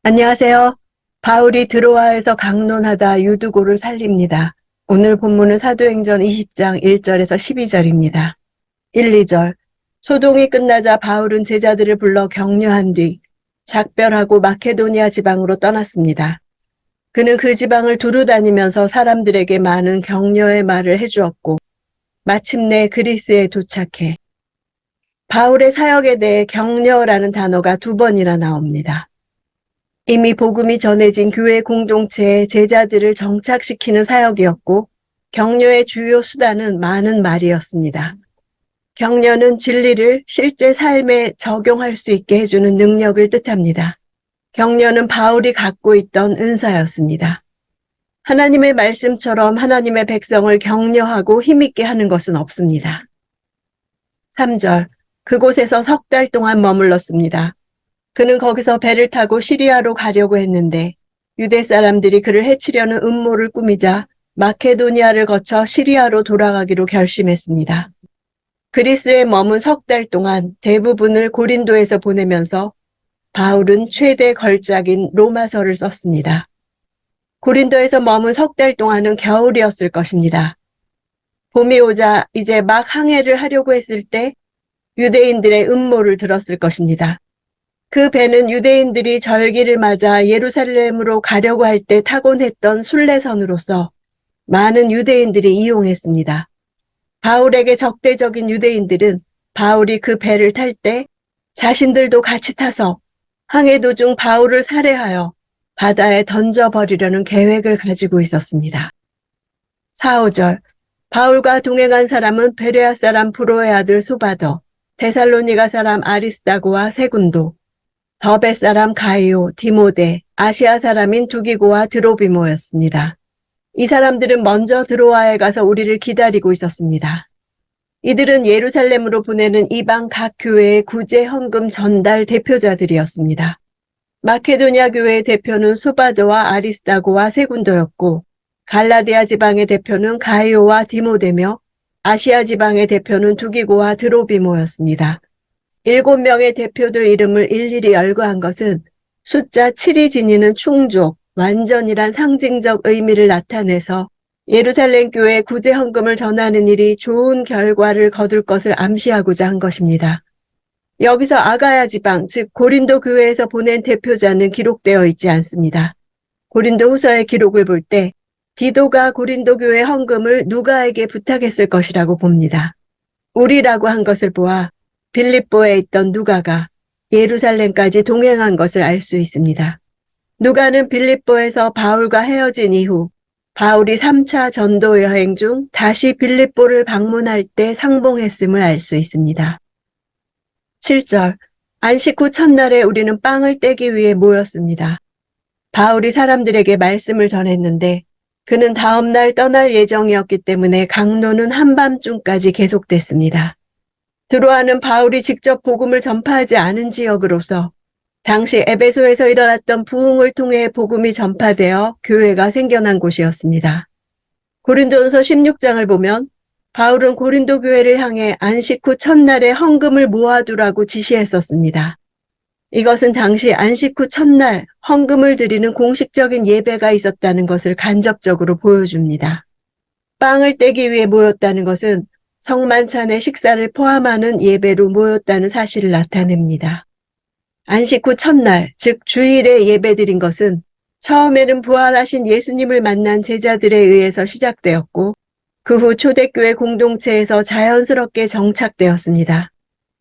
안녕하세요. 바울이 드로아에서 강론하다 유두고를 살립니다. 오늘 본문은 사도행전 20장 1절에서 12절입니다. 1, 2절. 소동이 끝나자 바울은 제자들을 불러 격려한 뒤 작별하고 마케도니아 지방으로 떠났습니다. 그는 그 지방을 두루 다니면서 사람들에게 많은 격려의 말을 해주었고 마침내 그리스에 도착해 바울의 사역에 대해 격려라는 단어가 2번이나 나옵니다. 이미 복음이 전해진 교회 공동체의 제자들을 정착시키는 사역이었고 격려의 주요 수단은 많은 말이었습니다. 격려는 진리를 실제 삶에 적용할 수 있게 해주는 능력을 뜻합니다. 격려는 바울이 갖고 있던 은사였습니다. 하나님의 말씀처럼 하나님의 백성을 격려하고 힘있게 하는 것은 없습니다. 3절. 그곳에서 3달 동안 머물렀습니다. 그는 거기서 배를 타고 시리아로 가려고 했는데 유대 사람들이 그를 해치려는 음모를 꾸미자 마케도니아를 거쳐 시리아로 돌아가기로 결심했습니다. 그리스에 머문 3달 동안 대부분을 고린도에서 보내면서 바울은 최대 걸작인 로마서를 썼습니다. 고린도에서 머문 3달 동안은 겨울이었을 것입니다. 봄이 오자 이제 막 항해를 하려고 했을 때 유대인들의 음모를 들었을 것입니다. 그 배는 유대인들이 절기를 맞아 예루살렘으로 가려고 할 때 타곤 했던 순례선으로서 많은 유대인들이 이용했습니다. 바울에게 적대적인 유대인들은 바울이 그 배를 탈 때 자신들도 같이 타서 항해 도중 바울을 살해하여 바다에 던져버리려는 계획을 가지고 있었습니다. 4, 5절. 바울과 동행한 사람은 베레아 사람 브로의 아들 소바더, 데살로니가 사람 아리스다고와 세군도, 더베 사람 가이오, 디모데, 아시아 사람인 두기고와 드로비모였습니다. 이 사람들은 먼저 드로아에 가서 우리를 기다리고 있었습니다. 이들은 예루살렘으로 보내는 이방 각 교회의 구제 헌금 전달 대표자들이었습니다. 마케도니아 교회의 대표는 소바드와 아리스다고와 세군도였고 갈라디아 지방의 대표는 가이오와 디모데며 아시아 지방의 대표는 두기고와 드로비모였습니다. 7명의 대표들 이름을 일일이 열거한 것은 숫자 7이 지니는 충족, 완전이란 상징적 의미를 나타내서 예루살렘 교회 구제 헌금을 전하는 일이 좋은 결과를 거둘 것을 암시하고자 한 것입니다. 여기서 아가야 지방, 즉 고린도 교회에서 보낸 대표자는 기록되어 있지 않습니다. 고린도 후서의 기록을 볼 때 디도가 고린도 교회 헌금을 누가에게 부탁했을 것이라고 봅니다. 우리라고 한 것을 보아 빌립보에 있던 누가가 예루살렘까지 동행한 것을 알 수 있습니다. 누가는 빌립보에서 바울과 헤어진 이후 바울이 3차 전도 여행 중 다시 빌립보를 방문할 때 상봉했음을 알 수 있습니다. 7절. 안식 후 첫날에 우리는 빵을 떼기 위해 모였습니다. 바울이 사람들에게 말씀을 전했는데 그는 다음날 떠날 예정이었기 때문에 강론은 한밤중까지 계속됐습니다. 드로아는 바울이 직접 복음을 전파하지 않은 지역으로서 당시 에베소에서 일어났던 부흥을 통해 복음이 전파되어 교회가 생겨난 곳이었습니다. 고린도전서 16장을 보면 바울은 고린도 교회를 향해 안식 후 첫날에 헌금을 모아두라고 지시했었습니다. 이것은 당시 안식 후 첫날 헌금을 드리는 공식적인 예배가 있었다는 것을 간접적으로 보여줍니다. 빵을 떼기 위해 모였다는 것은 성만찬의 식사를 포함하는 예배로 모였다는 사실을 나타냅니다. 안식 후 첫날, 즉 주일에 예배드린 것은 처음에는 부활하신 예수님을 만난 제자들에 의해서 시작되었고 그 후 초대교회 공동체에서 자연스럽게 정착되었습니다.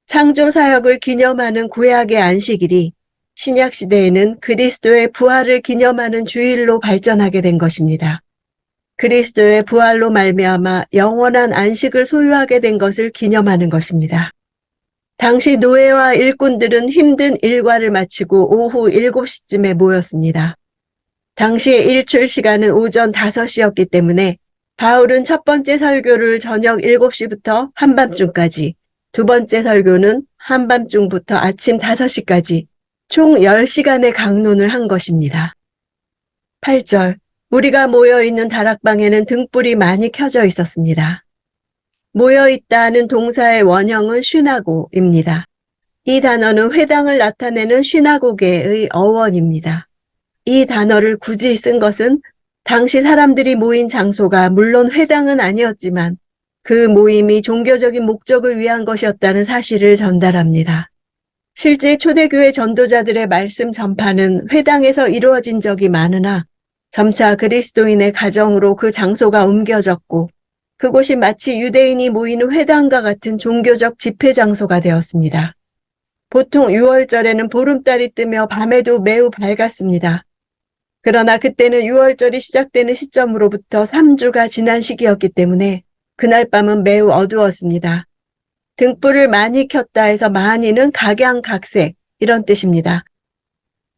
창조 사역을 기념하는 구약의 안식일이 신약 시대에는 그리스도의 부활을 기념하는 주일로 발전하게 된 것입니다. 그리스도의 부활로 말미암아 영원한 안식을 소유하게 된 것을 기념하는 것입니다. 당시 노예와 일꾼들은 힘든 일과를 마치고 오후 7시쯤에 모였습니다. 당시의 일출 시간은 오전 5시였기 때문에 바울은 첫 번째 설교를 저녁 7시부터 한밤중까지, 두 번째 설교는 한밤중부터 아침 5시까지 총 10시간의 강론을 한 것입니다. 8절. 우리가 모여있는 다락방에는 등불이 많이 켜져 있었습니다. 모여있다는 동사의 원형은 슈나고입니다. 이 단어는 회당을 나타내는 슈나고게의 어원입니다. 이 단어를 굳이 쓴 것은 당시 사람들이 모인 장소가 물론 회당은 아니었지만 그 모임이 종교적인 목적을 위한 것이었다는 사실을 전달합니다. 실제 초대교회 전도자들의 말씀 전파는 회당에서 이루어진 적이 많으나 점차 그리스도인의 가정으로 그 장소가 옮겨졌고 그곳이 마치 유대인이 모이는 회당과 같은 종교적 집회 장소가 되었습니다. 보통 6월절에는 보름달이 뜨며 밤에도 매우 밝았습니다. 그러나 그때는 6월절이 시작되는 시점으로부터 3주가 지난 시기였기 때문에 그날 밤은 매우 어두웠습니다. 등불을 많이 켰다 해서 많이는 각양각색 이런 뜻입니다.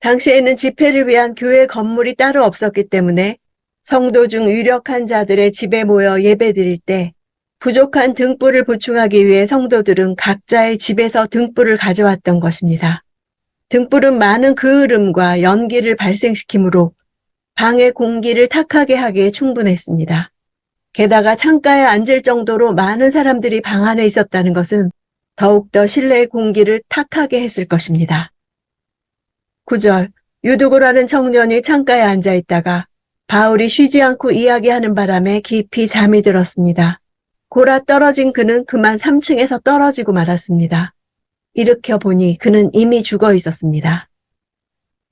당시에는 집회를 위한 교회 건물이 따로 없었기 때문에 성도 중 유력한 자들의 집에 모여 예배드릴 때 부족한 등불을 보충하기 위해 성도들은 각자의 집에서 등불을 가져왔던 것입니다. 등불은 많은 그을음과 연기를 발생시키므로 방의 공기를 탁하게 하기에 충분했습니다. 게다가 창가에 앉을 정도로 많은 사람들이 방 안에 있었다는 것은 더욱더 실내의 공기를 탁하게 했을 것입니다. 9절, 유두고라는 청년이 창가에 앉아 있다가 바울이 쉬지 않고 이야기하는 바람에 깊이 잠이 들었습니다. 골아 떨어진 그는 그만 3층에서 떨어지고 말았습니다. 일으켜 보니 그는 이미 죽어 있었습니다.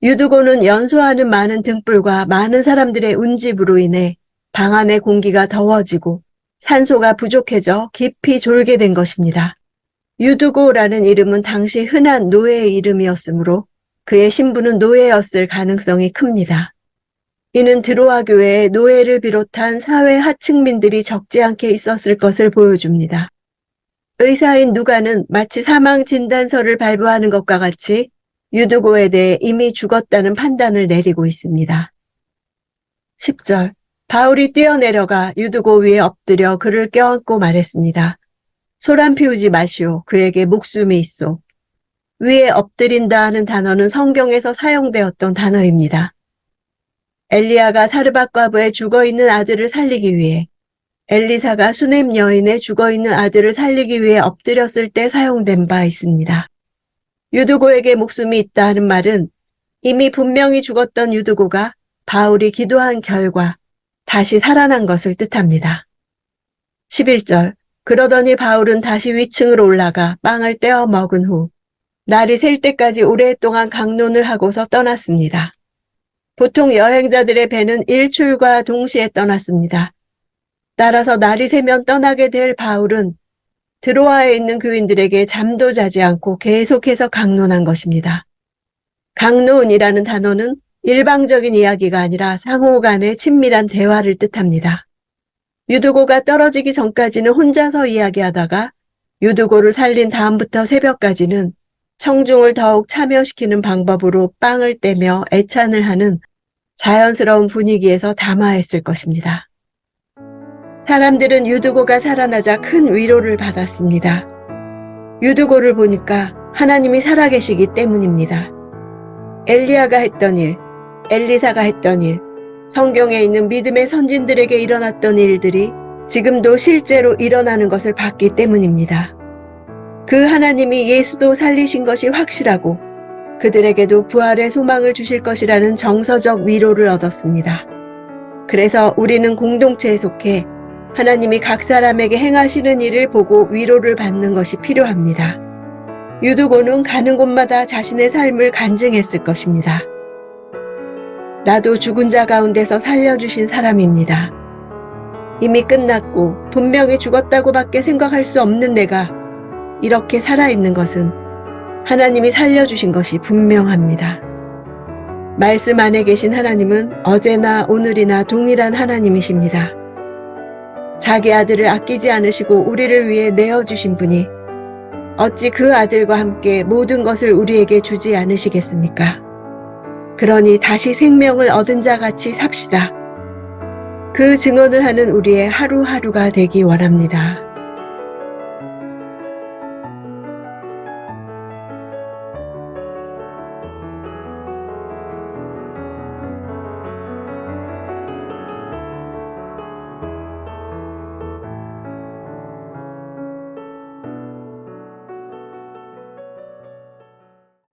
유두고는 연소하는 많은 등불과 많은 사람들의 운집으로 인해 방 안의 공기가 더워지고 산소가 부족해져 깊이 졸게 된 것입니다. 유두고라는 이름은 당시 흔한 노예의 이름이었으므로 그의 신부는 노예였을 가능성이 큽니다. 이는 드로아 교회에 노예를 비롯한 사회 하층민들이 적지 않게 있었을 것을 보여줍니다. 의사인 누가는 마치 사망 진단서를 발부하는 것과 같이 유두고에 대해 이미 죽었다는 판단을 내리고 있습니다. 10절, 바울이 뛰어내려가 유두고 위에 엎드려 그를 껴안고 말했습니다. 소란 피우지 마시오. 그에게 목숨이 있소. 위에 엎드린다 하는 단어는 성경에서 사용되었던 단어입니다. 엘리야가 사르밧 과부의 죽어있는 아들을 살리기 위해 엘리사가 수넴 여인의 죽어있는 아들을 살리기 위해 엎드렸을 때 사용된 바 있습니다. 유두고에게 목숨이 있다 하는 말은 이미 분명히 죽었던 유두고가 바울이 기도한 결과 다시 살아난 것을 뜻합니다. 11절, 그러더니 바울은 다시 위층으로 올라가 빵을 떼어 먹은 후 날이 셀 때까지 오랫동안 강론을 하고서 떠났습니다. 보통 여행자들의 배는 일출과 동시에 떠났습니다. 따라서 날이 새면 떠나게 될 바울은 드로아에 있는 교인들에게 잠도 자지 않고 계속해서 강론한 것입니다. 강론이라는 단어는 일방적인 이야기가 아니라 상호 간의 친밀한 대화를 뜻합니다. 유두고가 떨어지기 전까지는 혼자서 이야기하다가 유두고를 살린 다음부터 새벽까지는 청중을 더욱 참여시키는 방법으로 빵을 떼며 애찬을 하는 자연스러운 분위기에서 담화했을 것입니다. 사람들은 유두고가 살아나자 큰 위로를 받았습니다. 유두고를 보니까 하나님이 살아계시기 때문입니다. 엘리야가 했던 일, 엘리사가 했던 일, 성경에 있는 믿음의 선진들에게 일어났던 일들이 지금도 실제로 일어나는 것을 봤기 때문입니다. 그 하나님이 예수도 살리신 것이 확실하고 그들에게도 부활의 소망을 주실 것이라는 정서적 위로를 얻었습니다. 그래서 우리는 공동체에 속해 하나님이 각 사람에게 행하시는 일을 보고 위로를 받는 것이 필요합니다. 유두고는 가는 곳마다 자신의 삶을 간증했을 것입니다. 나도 죽은 자 가운데서 살려주신 사람입니다. 이미 끝났고 분명히 죽었다고밖에 생각할 수 없는 내가 이렇게 살아있는 것은 하나님이 살려주신 것이 분명합니다. 말씀 안에 계신 하나님은 어제나 오늘이나 동일한 하나님이십니다. 자기 아들을 아끼지 않으시고 우리를 위해 내어주신 분이 어찌 그 아들과 함께 모든 것을 우리에게 주지 않으시겠습니까? 그러니 다시 생명을 얻은 자 같이 삽시다. 그 증언을 하는 우리의 하루하루가 되기 원합니다.